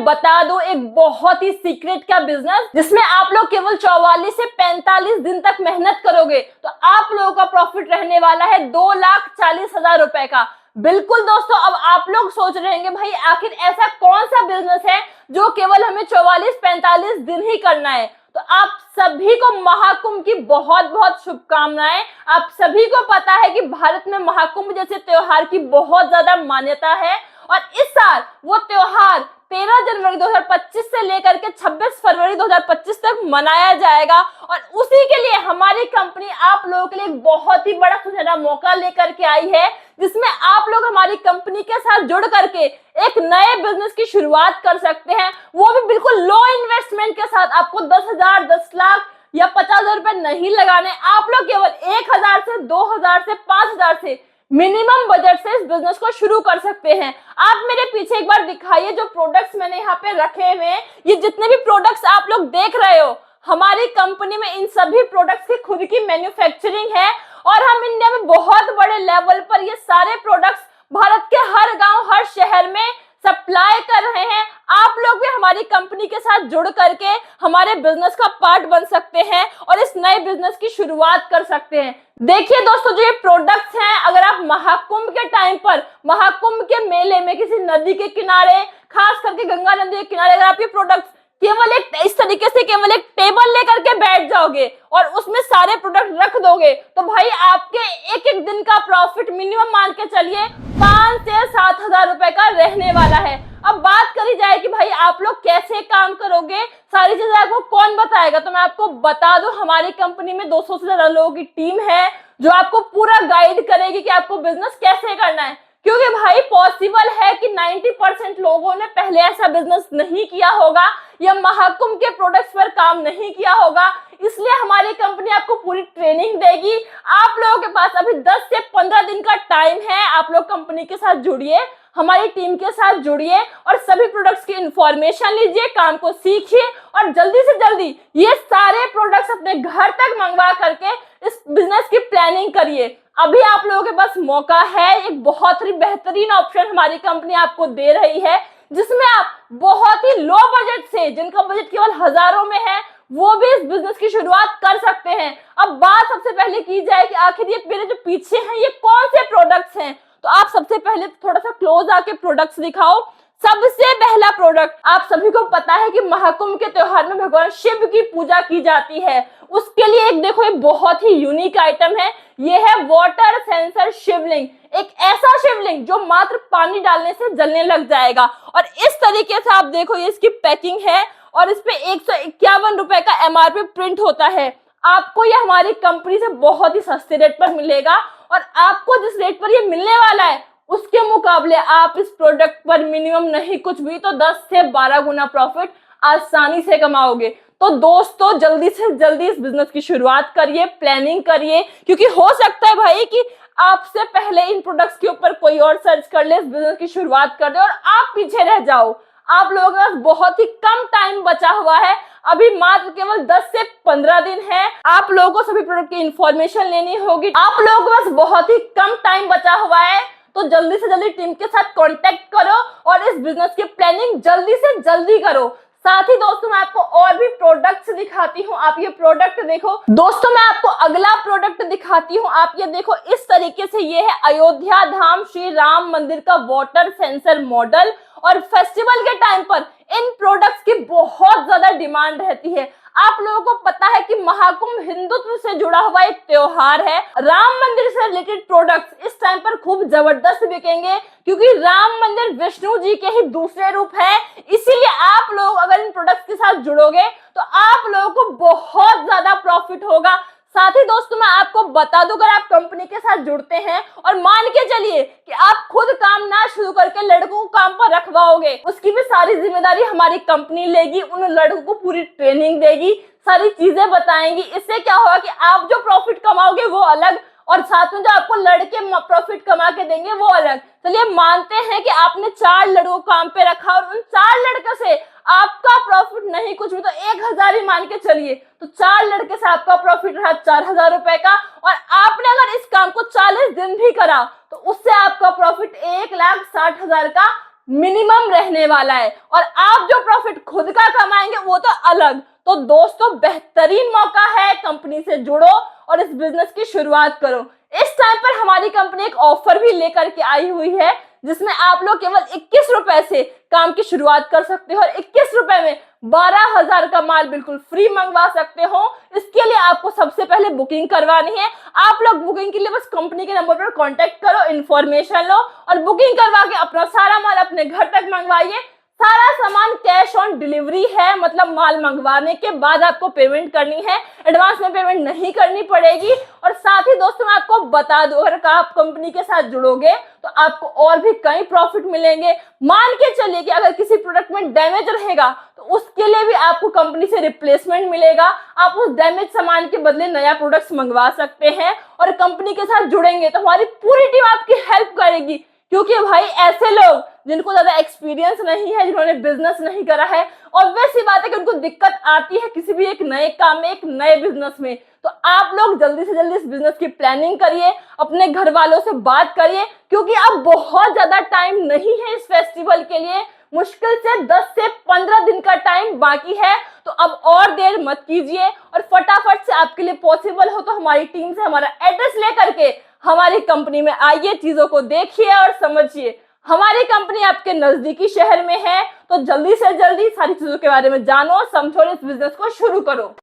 बता दूं एक बहुत ही सीक्रेट का बिजनेस जिसमें आप लोग केवल 44 से 45 दिन तक मेहनत करोगे तो आप लोगों का प्रॉफिट रहने वाला है 2,40,000 रुपए का। बिल्कुल दोस्तों, अब आप लोग सोच रहे होंगे भाई आखिर ऐसा कौन सा बिजनेस है जो केवल हमें 44-45 दिन ही करना है। तो आप सभी को महाकुंभ की बहुत बहुत शुभकामनाएं। आप सभी को पता है कि भारत में महाकुंभ जैसे त्योहार की बहुत ज्यादा मान्यता है और इस साल वो त्योहार 13 जनवरी 2025 से लेकर के 26 फरवरी 2025 तक मनाया जाएगा और उसी के लिए हमारी कंपनी आप लोगों के लिए एक बहुत ही बड़ा सुनहरा मौका लेकर के आई है जिसमें आप लोग हमारी कंपनी के साथ जुड़ करके एक नए बिजनेस की शुरुआत कर सकते हैं, वो भी बिल्कुल लो इन्वेस्टमेंट के साथ। आपको 10,000, 10 लाख या 50,000 रुपए नहीं लगाने, आप लोग केवल 1,000 से 2,000 से 5,000 से मिनिमम बजट से इस बिजनेस को शुरू कर सकते हैं। आप मेरे पीछे एक बार दिखाइए जो प्रोडक्ट्स मैंने यहाँ पे रखे हुए हैं, ये जितने भी प्रोडक्ट्स आप लोग देख रहे हो हमारी कंपनी में इन सभी प्रोडक्ट्स की खुद की मैन्युफैक्चरिंग है और हम इंडिया में बहुत बड़े लेवल पर ये सारे प्रोडक्ट्स भारत के हर गांव हर शहर में सप्लाई कर रहे हैं। आप लोग भी हमारी कंपनी के साथ जुड़ करके हमारे बिजनेस का पार्ट बन सकते हैं और इस नए बिजनेस की शुरुआत कर सकते हैं। देखिए दोस्तों, जो ये प्रोडक्ट्स हैं, अगर आप महाकुंभ के टाइम पर महाकुंभ के मेले में किसी नदी के किनारे, खास करके गंगा नदी के किनारे, अगर आप ये प्रोडक्ट्स केवल एक इस तरीके से केवल एक टेबल लेकर के बैठ जाओगे और उसमें सारे प्रोडक्ट रख दोगे तो भाई आपके एक एक दिन का प्रॉफिट मिनिमम मान के चलिए 5 से 7,000 रुपए का रहने वाला है। अब बात करी जाए कि भाई आप लोग कैसे काम करोगे, सारी चीजें आपको कौन बताएगा, तो मैं आपको बता दूं हमारी कंपनी में 200 से ज्यादा लोगों की टीम है जो आपको पूरा गाइड करेगी कि आपको बिजनेस कैसे करना है। क्योंकि भाई पॉसिबल है कि 90% लोगों ने पहले ऐसा बिजनेस नहीं किया होगा या महाकुंभ के प्रोडक्ट्स पर काम नहीं किया होगा, इसलिए हमारी कंपनी आपको पूरी ट्रेनिंग देगी। आप लोगों के पास अभी 10 से 15 दिन का टाइम है, आप लोग कंपनी के साथ जुड़िए, हमारी टीम के साथ जुड़िए और सभी प्रोडक्ट्स की इंफॉर्मेशन लीजिए, काम को सीखिए और जल्दी से जल्दी ये सारे प्रोडक्ट्स अपने घर तक मंगवा करके इस बिजनेस की प्लानिंग करिए। अभी आप लोगों के पास मौका है, एक बहुत ही बेहतरीन ऑप्शन हमारी कंपनी आपको दे रही है जिसमें आप बहुत ही लो बजट से, जिनका बजट केवल हजारों में है, वो भी इस बिजनेस की शुरुआत कर सकते हैं। अब बात सबसे पहले की जाए कि आखिर ये मेरे जो पीछे हैं ये कौन से प्रोडक्ट्स हैं, तो आप सबसे पहले थोड़ा सा क्लोज आके प्रोडक्ट्स दिखाओ। सबसे पहला प्रोडक्ट, आप सभी को पता है कि महाकुंभ के त्योहार में भगवान शिव की पूजा की जाती है, उसके लिए एक देखो ये बहुत ही यूनिक आइटम है, ये है वाटर सेंसर शिवलिंग। एक ऐसा शिवलिंग जो मात्र पानी डालने से जलने लग जाएगा और इस तरीके से आप देखो ये इसकी पैकिंग है और इस पे 151 रुपए का MRP प्रिंट होता है। आपको ये हमारी कंपनी से बहुत ही सस्ते रेट पर मिलेगा और आपको जिस रेट पर ये मिलने वाला है उसके मुकाबले आप इस प्रोडक्ट पर मिनिमम नहीं कुछ भी तो 10 से 12 गुना प्रॉफिट आसानी से कमाओगे। तो दोस्तों जल्दी से जल्दी इस बिजनेस की शुरुआत करिए, प्लानिंग करिए, क्योंकि हो सकता है भाई कि आपसे पहले इन प्रोडक्ट्स के ऊपर कोई और सर्च कर ले, इस बिजनेस की शुरुआत कर दे और आप पीछे रह जाओ। आप लोगों के पास बहुत ही कम टाइम बचा हुआ है, अभी मात्र केवल 10 से 15 दिन है। आप लोगों को सभी प्रोडक्ट की इंफॉर्मेशन लेनी होगी, आप लोगों के पास बहुत ही कम टाइम बचा हुआ है, तो जल्दी से जल्दी टीम के साथ कांटेक्ट करो और इस बिजनेस की प्लानिंग जल्दी से जल्दी करो। साथ ही दोस्तों मैं आपको और भी प्रोडक्ट्स दिखाती हूँ, आप ये प्रोडक्ट देखो। दोस्तों मैं आपको अगला प्रोडक्ट दिखाती हूँ, आप ये देखो इस तरीके से, ये है अयोध्या धाम श्री राम मंदिर का वाटर सेंसर मॉडल और फेस्टिवल के टाइम पर इन प्रोडक्ट्स की बहुत ज्यादा डिमांड रहती है। आप लोगों को पता है कि महाकुंभ हिंदुत्व से जुड़ा हुआ एक त्योहार है, राम मंदिर से रिलेटेड प्रोडक्ट्स इस टाइम पर खूब जबरदस्त बिकेंगे क्योंकि राम मंदिर विष्णु जी के ही दूसरे रूप है, इसीलिए आप लोग अगर इन प्रोडक्ट्स के साथ जुड़ोगे तो आप लोगों को बहुत ज्यादा प्रॉफिट होगा। साथ ही दोस्तों मैं आपको बता दूं, अगर आप कंपनी के साथ जुड़ते हैं और मान के चलिए कि आप खुद काम ना शुरू करके लड़कों को काम पर रखवाओगे, उसकी भी सारी जिम्मेदारी हमारी कंपनी लेगी, उन लड़कों को पूरी ट्रेनिंग देगी, सारी चीजें बताएंगी। इससे क्या होगा कि आप जो प्रॉफिट कमाओगे वो अलग और साथ में जो आपको लड़के प्रॉफिट कमा के देंगे वो अलग। चलिए मानते हैं कि आपने 4 लड़कों काम पे रखा और उन 4 लड़कों से आपका प्रॉफिट नहीं कुछ भी तो 1,000 ही मान के चलिए, तो 4 लड़के से आपका प्रॉफिट रहा 4,000 रुपए का और आपने अगर इस काम को 40 दिन भी करा तो उससे आपका प्रॉफिट 1,60,000 का मिनिमम रहने वाला है और आप जो प्रॉफिट खुद का कमाएंगे वो तो अलग। तो दोस्तों बेहतरीन मौका है, कंपनी से जुड़ो और इस बिजनेस की शुरुआत करो। इस टाइम पर हमारी कंपनी एक ऑफर भी लेकर के आई हुई है जिसमें आप लोग केवल 21 रुपए से काम की शुरुआत कर सकते हो और 21 रुपए में 12,000 का माल बिल्कुल फ्री मंगवा सकते हो। इसके लिए आपको सबसे पहले बुकिंग करवानी है। आप लोग बुकिंग के लिए बस कंपनी के नंबर पर कांटेक्ट करो, इन्फॉर्मेशन लो और बुकिंग करवा के अपना सारा माल अपने घर तक मंगवाइए। सारा सामान कैश ऑन डिलीवरी है, मतलब माल मंगवाने के बाद आपको पेमेंट करनी है, एडवांस में पेमेंट नहीं करनी पड़ेगी। और साथ ही दोस्तों मैं आपको बता दूं, अगर आप कंपनी के साथ जुड़ोगे तो आपको और भी कई प्रॉफिट मिलेंगे। मान के चलिए कि अगर किसी प्रोडक्ट में डैमेज रहेगा तो उसके लिए भी आपको कंपनी से रिप्लेसमेंट मिलेगा। आप उस डैमेज सामान के बदले नया प्रोडक्ट मंगवा सकते हैं और कंपनी के साथ जुड़ेंगे तो हमारी पूरी टीम आपकी हेल्प करेगी। क्योंकि भाई ऐसे लोग जिनको ज्यादा एक्सपीरियंस नहीं है, जिन्होंने बिजनेस नहीं करा है, ऑब्वियस सी बात है कि उनको दिक्कत आती है किसी भी एक नए काम में, एक नए बिजनेस में। तो आप लोग जल्दी से जल्दी इस बिजनेस की प्लानिंग करिए, अपने घर वालों से बात करिए, क्योंकि अब बहुत ज्यादा टाइम नहीं है इस फेस्टिवल के लिए। मुश्किल से 10 से 15 दिन का टाइम बाकी है। तो अब और देर मत कीजिए और फटाफट से आपके लिए पॉसिबल हो तो हमारी टीम से हमारा एड्रेस लेकर के हमारी कंपनी में आइए, चीजों को देखिए और समझिए। हमारी कंपनी आपके नजदीकी शहर में है, तो जल्दी से जल्दी सारी चीजों के बारे में जानो, समझो और इस बिजनेस को शुरू करो।